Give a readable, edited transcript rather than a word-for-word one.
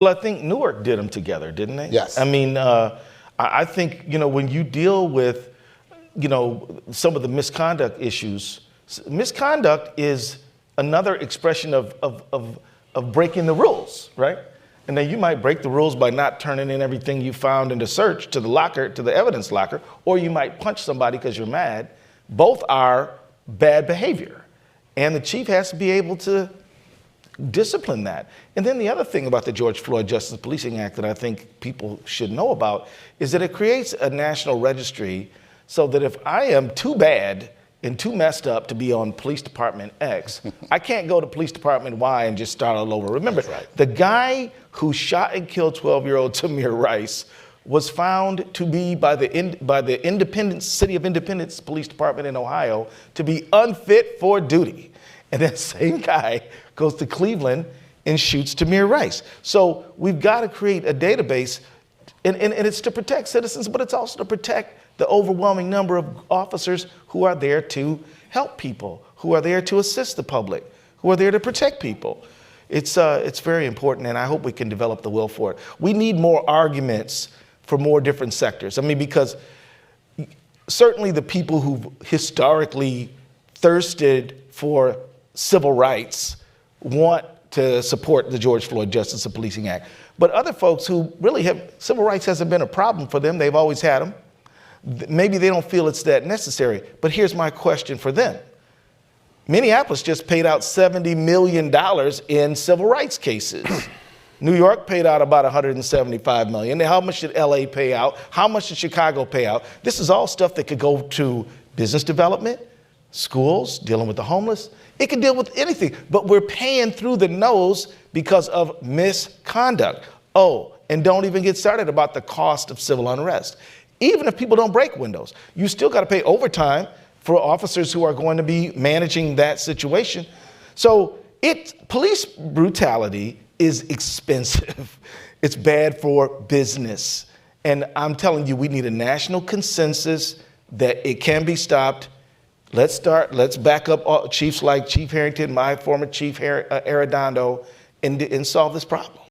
Well, I think Newark did them together, didn't they? Yes. I mean, I think, when you deal with, some of the misconduct issues, misconduct is another expression of breaking the rules, right? And then you might break the rules by not turning in everything you found in the search to the locker, to the evidence locker, or you might punch somebody because you're mad. Both are bad behavior. And the chief has to be able to discipline that. And then the other thing about the George Floyd Justice Policing Act that I think people should know about is that it creates a national registry so that if I am too bad and too messed up to be on police department X, I can't go to police department Y and just start all over. Remember, the guy who shot and killed 12-year-old Tamir Rice was found to be by the Independence, City of Independence Police Department in Ohio to be unfit for duty. And that same guy goes to Cleveland and shoots Tamir Rice. So we've got to create a database, and it's to protect citizens, but it's also to protect the overwhelming number of officers who are there to help people, who are there to assist the public, who are there to protect people. It's very important, and I hope we can develop the will for it. We need more arguments for more different sectors. I mean, because certainly the people who've historically thirsted for civil rights want to support the George Floyd Justice and Policing Act. But other folks who really have, civil rights hasn't been a problem for them, they've always had them. Maybe they don't feel it's that necessary. But here's my question for them. Minneapolis just paid out $70 million in civil rights cases. New York paid out about $175 million. How much did LA pay out? How much did Chicago pay out? This is all stuff that could go to business development, schools, dealing with the homeless. It can deal with anything, but we're paying through the nose because of misconduct. Oh, and don't even get started about the cost of civil unrest. Even if people don't break windows, you still got to pay overtime for officers who are going to be managing that situation. So police brutality is expensive. It's bad for business. And I'm telling you, we need a national consensus that it can be stopped. Let's back up chiefs like Chief Harrington, my former chief Arredondo, and solve this problem.